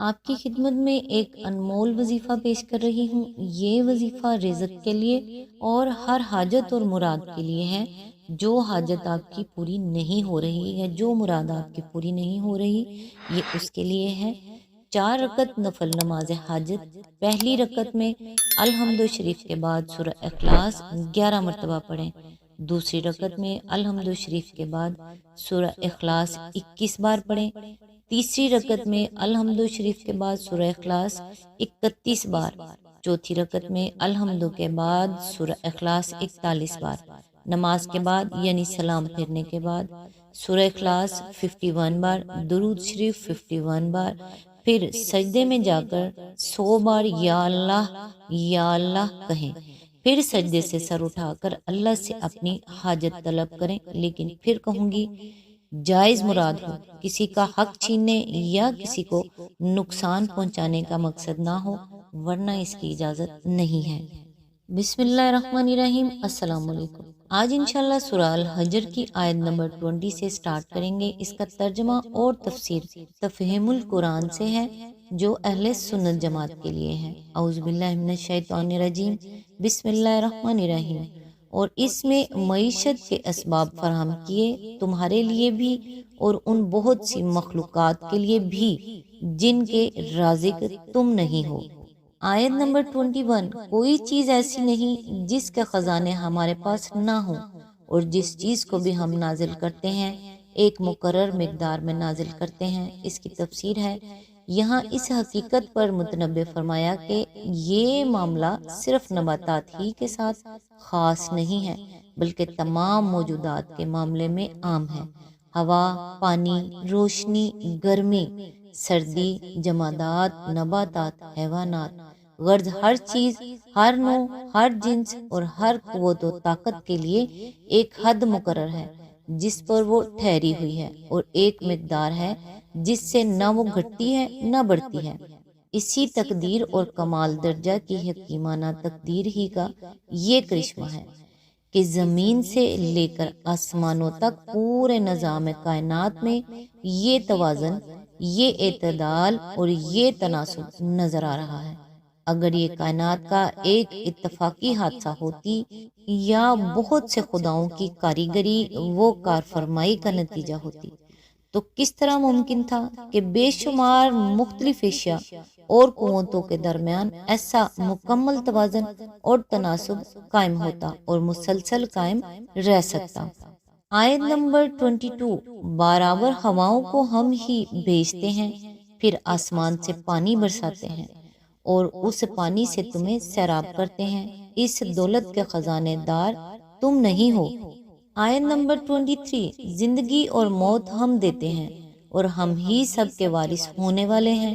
آپ کی خدمت میں ایک انمول وظیفہ پیش کر رہی ہوں۔ یہ وظیفہ رزق کے لیے اور ہر حاجت اور مراد کے لیے ہے۔ جو حاجت آپ کی پوری نہیں ہو رہی یا جو مراد آپ کی پوری نہیں ہو رہی، یہ اس کے لیے ہے۔ 4 رکعت نفل نماز حاجت۔ پہلی رکعت میں الحمد شریف کے بعد سورہ اخلاص 11 مرتبہ پڑھیں۔ دوسری رکعت میں الحمد شریف کے بعد سورہ اخلاص 21 بار پڑھیں۔ تیسری رکعت میں الحمد شریف کے بعد سورہ اخلاص 31 بار۔ چوتھی رکعت میں الحمد کے بعد سورہ اخلاص 41 بار۔ نماز کے بعد یعنی سلام پھیرنے کے بعد سورہ اخلاص 51 بار، درود شریف 51 بار، پھر سجدے میں جا کر 100 بار یا اللہ کہیں۔ پھر سجدے سے سر اٹھا کر اللہ سے اپنی حاجت طلب کریں، لیکن پھر کہوں گی جائز مراد ہو، کسی کا حق چھیننے یا کسی کو نقصان پہنچانے کا مقصد نہ ہو، ورنہ اس کی اجازت نہیں ہے۔ بسم اللہ الرحمن الرحیم۔ السلام علیکم۔ آج انشاءاللہ سورہ الحجر کی آیت نمبر 20 سے سٹارٹ کریں گے۔ اس کا ترجمہ اور تفسیر تفہیم القرآن سے ہے، جو اہل سنت جماعت کے لیے ہے۔ اعوذ باللہ من الشیطان الرجیم، بسم اللہ الرحمن الرحیم۔ اور اس میں معیشت کے اسباب فراہم کیے تمہارے لیے بھی اور ان بہت سی مخلوقات کے لیے بھی جن کے رازق تم نہیں ہو۔ آیت نمبر 21۔ کوئی چیز ایسی نہیں جس کے خزانے ہمارے پاس نہ ہوں، اور جس چیز کو بھی ہم نازل کرتے ہیں ایک مقرر مقدار میں نازل کرتے ہیں۔ اس کی تفسیر ہے، یہاں اس حقیقت پر متنبہ فرمایا کہ یہ معاملہ صرف نباتات ہی کے ساتھ خاص نہیں ہے، بلکہ تمام موجودات کے معاملے میں عام ہے۔ ہوا، پانی، روشنی، گرمی، سردی، جمادات، نباتات، حیوانات، غرض ہر چیز، ہر نوع، ہر جنس اور ہر قوت و طاقت کے لیے ایک حد مقرر ہے جس پر وہ ٹھہری ہوئی ہے، اور ایک مقدار ہے جس سے نہ وہ گھٹتی ہے نہ بڑھتی ہے۔ اسی تقدیر اور کمال درجہ کی حکیمانہ تقدیر ہی کا یہ کرشمہ ہے کہ زمین سے لے کر آسمانوں تک پورے نظام کائنات میں یہ توازن، یہ اعتدال اور یہ تناسب نظر آ رہا ہے۔ اگر یہ کائنات کا ایک اتفاقی حادثہ ہوتی یا بہت سے خداؤں کی کاریگری و کارفرمائی کا نتیجہ ہوتی، تو کس طرح ممکن تھا کہ بے شمار مختلف اشیاء اور قوتوں کے درمیان ایسا مکمل توازن اور تناسب قائم ہوتا اور مسلسل قائم رہ سکتا۔ آیت نمبر 22۔ برابر ہواؤں کو ہم ہی بھیجتے ہیں، پھر آسمان سے پانی برساتے ہیں اور اس پانی سے تمہیں سیراب کرتے ہیں۔ اس دولت کے خزانے دار تم نہیں ہو۔ آیت نمبر 23۔ زندگی اور موت ہم دیتے ہیں اور ہم ہی سب کے وارث ہونے والے ہیں۔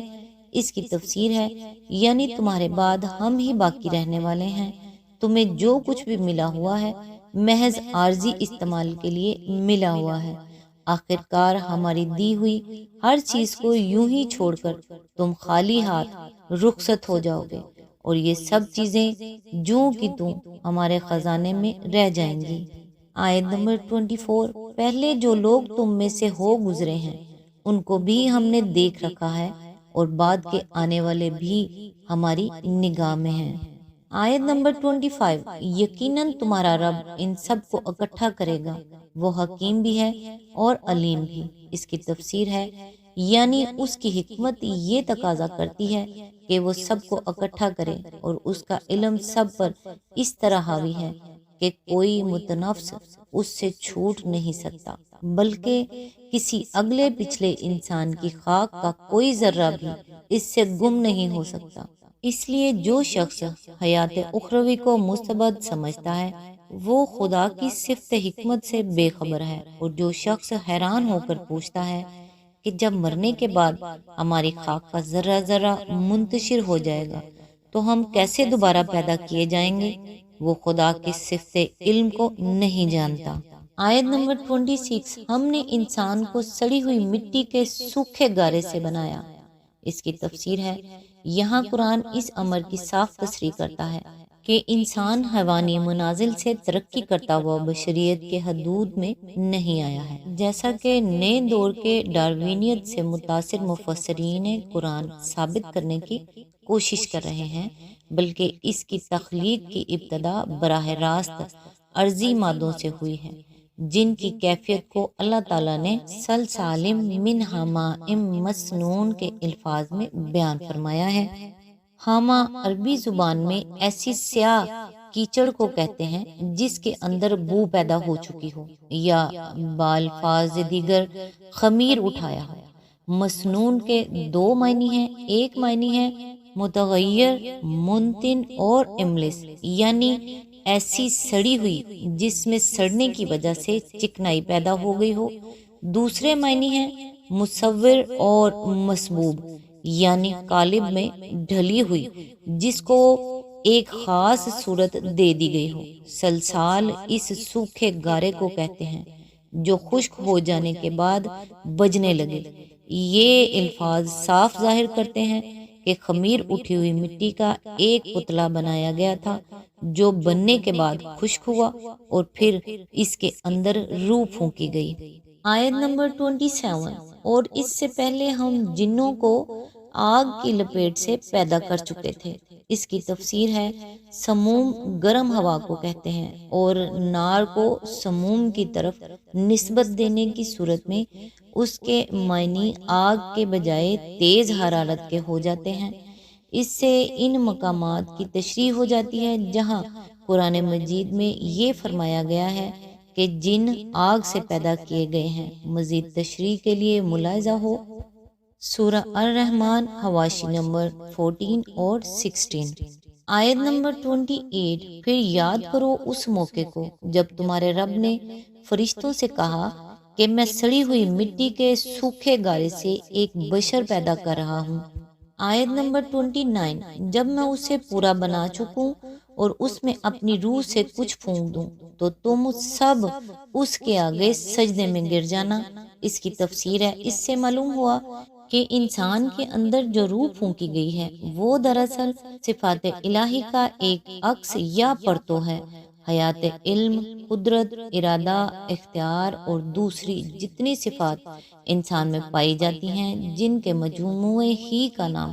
اس کی تفسیر ہے، یعنی تمہارے بعد ہم ہی باقی رہنے والے ہیں۔ تمہیں جو کچھ بھی ملا ہوا ہے محض عارضی استعمال کے لیے ملا ہوا ہے۔ آخرکار ہماری دی ہوئی ہر چیز کو یوں ہی چھوڑ کر تم خالی ہاتھ رخصت ہو جاؤ گے، اور یہ سب چیزیں جوں کی توں ہمارے خزانے میں رہ جائیں گی۔ آیت نمبر 24۔ پہلے جو لوگ تم میں سے ہو گزرے ہیں ان کو بھی ہم نے دیکھ رکھا ہے، اور بعد کے آنے والے بھی ہماری نگاہ میں ہیں۔ آیت نمبر 25۔ یقیناً تمہارا رب ان سب کو اکٹھا کرے گا، وہ حکیم بھی ہے اور علیم بھی۔ اس کی تفسیر ہے، یعنی اس کی حکمت یہ تقاضا کرتی ہے کہ وہ سب کو اکٹھا کرے، اور اس کا علم سب پر اس طرح حاوی ہے کہ کوئی متنفس اس سے چھوٹ نہیں سکتا، بلکہ کسی اگلے پچھلے انسان کی خاک کا کوئی ذرہ بھی اس سے گم نہیں ہو سکتا۔ اس لیے جو شخص حیات اخروی کو مستبد سمجھتا ہے وہ خدا کی صفت حکمت سے بے خبر ہے، اور جو شخص حیران ہو کر پوچھتا ہے کہ جب مرنے کے بعد ہماری خاک کا ذرہ ذرہ منتشر ہو جائے گا تو ہم کیسے دوبارہ پیدا کیے جائیں گے، وہ خدا کی صفت علم کو نہیں جانتا۔ آیت نمبر 26۔ ہم نے انسان کو سڑی ہوئی مٹی کے سوکھے گارے سے بنایا۔ اس کی تفسیر ہے، یہاں قرآن اس امر کی صاف تصریح کرتا ہے کہ انسان حیوانی منازل سے ترقی کرتا ہوا بشریت کے حدود میں نہیں آیا ہے، جیسا کہ نئے دور کے ڈاروینیت سے متاثر مفسرین قرآن ثابت کرنے کی کوشش کر رہے ہیں، بلکہ اس کی تخلیق کی ابتدا براہ راست ارضی مادوں سے ہوئی ہے، جن کی کیفیت کو اللہ تعالیٰ نے سلسالم من حماء مسنون کے الفاظ میں بیان فرمایا ہے۔ حما عربی زبان میں ایسی سیاہ کیچڑ کو کہتے ہیں جس کے اندر بو پیدا ہو چکی ہو یا بالفاظ دیگر خمیر اٹھایا ہو۔ مسنون کے دو معنی ہیں، ایک معنی ہے متغیر، منتن اور املس، یعنی ایسی سڑی ہوئی جس میں سڑنے کی وجہ سے چکنائی پیدا ہو گئی ہو۔ دوسرے معنی ہے مصور اور مسبوب، یعنی قالب میں ڈھلی ہوئی جس کو ایک خاص صورت دے دی گئی ہو۔ سلسال اس سوکھے گارے کو کہتے ہیں جو خشک ہو جانے کے بعد بجنے لگے۔ یہ الفاظ صاف ظاہر کرتے ہیں کہ خمیر اٹھی ہوئی مٹی کا ایک پتلا بنایا گیا تھا جو بننے کے بعد خشک ہوا اور پھر اس کے اندر روح پھونکی گئی۔ آیت نمبر 27، اور اس سے پہلے ہم جنوں کو آگ کی لپیٹ سے پیدا کر چکے تھے۔ اس کی تفسیر ہے سموم گرم ہوا کو کہتے ہیں، اور نار کو سموم کی طرف نسبت دینے کی صورت میں اس کے معنی آگ کے بجائے تیز حرارت کے ہو جاتے ہیں۔ اس سے ان مقامات کی تشریح ہو جاتی ہے جہاں قرآن مجید میں یہ فرمایا گیا ہے کہ جن آگ سے پیدا کیے گئے ہیں۔ مزید تشریح کے لیے ملاحظہ ہو سورہ الرحمن حواشی نمبر 14 اور 16۔ آیت نمبر 28، پھر یاد کرو اس موقع کو جب تمہارے رب نے فرشتوں سے کہا کہ میں سڑی ہوئی مٹی کے سوکھے گارے سے ایک بشر پیدا کر رہا ہوں۔ آیت نمبر 29، جب میں اسے پورا بنا چکوں اور اس میں اپنی روح سے کچھ پھونک دوں تو تم سب اس کے آگے سجدے میں گر جانا۔ اس کی تفسیر ہے اس سے معلوم ہوا کہ انسان کے اندر جو روح پھونکی گئی ہے وہ دراصل صفات الہی کا ایک عکس یا پرتو ہے۔ حیات، علم، قدرت، ارادہ، اختیار اور دوسری جتنی صفات انسان میں پائی جاتی ہیں جن کے مجموعے ہی کا نام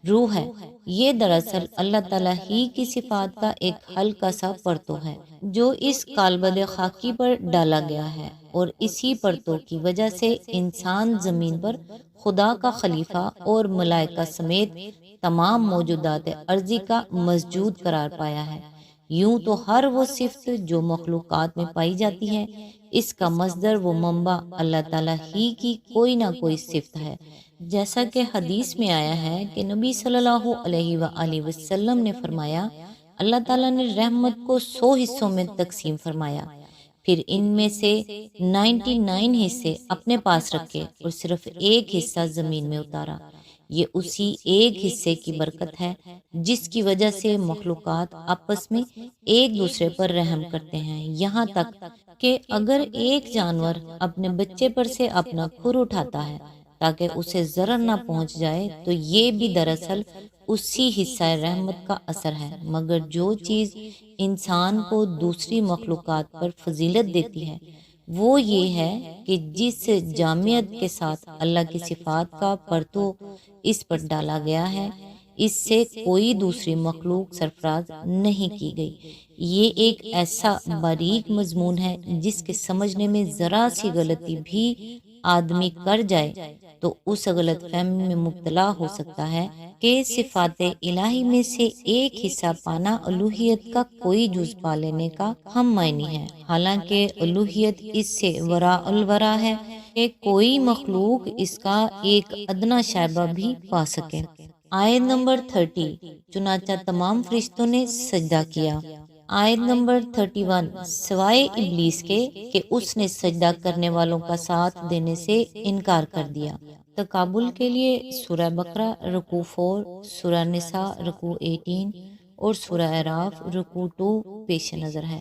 روح ہے، یہ دراصل اللہ تعالیٰ ہی کی صفات کا ایک ہلکا سا پرتو ہے جو اس کالبد خاکی پر ڈالا گیا ہے، اور اسی پرتو کی وجہ سے انسان زمین پر خدا کا خلیفہ اور ملائکہ سمیت تمام موجودات ارضی کا مسجود قرار پایا ہے۔ یوں تو ہر وہ صفت جو مخلوقات میں پائی جاتی ہے اس کا مصدر و منبع اللہ تعالیٰ ہی کی کوئی نہ کوئی صفت ہے، جیسا کہ حدیث میں آیا ہے کہ نبی صلی اللہ علیہ وآلہ وسلم نے فرمایا اللہ تعالیٰ نے رحمت کو 100 حصوں میں تقسیم فرمایا، پھر ان میں سے 99 حصے اپنے پاس رکھے اور صرف ایک حصہ زمین میں اتارا۔ یہ اسی ایک حصے کی برکت ہے جس کی وجہ سے مخلوقات آپس میں ایک دوسرے پر رحم کرتے ہیں، یہاں تک کہ اگر ایک جانور اپنے بچے پر سے اپنا کھر اٹھاتا ہے تاکہ اسے ضرر نہ پہنچ جائے تو یہ بھی دراصل اسی حصہ رحمت کا اثر ہے۔ مگر جو چیز انسان کو دوسری مخلوقات پر فضیلت دیتی ہے وہ یہ ہے کہ جس جامعت کے ساتھ اللہ کی صفات کا پرتو اس پر ڈالا گیا ہے اس سے کوئی دوسری مخلوق سرفراز نہیں کی گئی۔ یہ ایک ایسا باریک مضمون ہے جس کے سمجھنے میں ذرا سی غلطی بھی آدمی کر جائے تو اس غلط فہمی میں مبتلا ہو سکتا ہے کہ صفات الہی میں سے ایک حصہ پانا الوہیت کا کوئی جز پا لینے کا ہم معنی ہے، حالانکہ الوہیت اس سے وراء الورا ہے کہ کوئی مخلوق اس کا ایک ادنا شائبہ بھی پا سکے۔ آیت نمبر 30، چنانچہ تمام فرشتوں نے سجدہ کیا۔ آیت نمبر 31، سوائے ابلیس کے کہ اس نے سجدہ کرنے والوں کا ساتھ دینے سے انکار کر دیا۔ تقابل کے لیے سورہ بقرہ رکوع 4، سورہ نساء رکوع 18 اور سورہ اعراف رکوع 2 پیش نظر ہے۔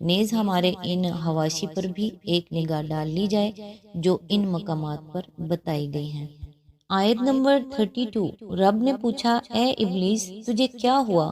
نیز ہمارے ان حواشی پر بھی ایک نگاہ ڈال لی جائے جو ان مقامات پر بتائی گئی ہیں۔ آیت نمبر 32، رب نے پوچھا اے ابلیس تجھے کیا ہوا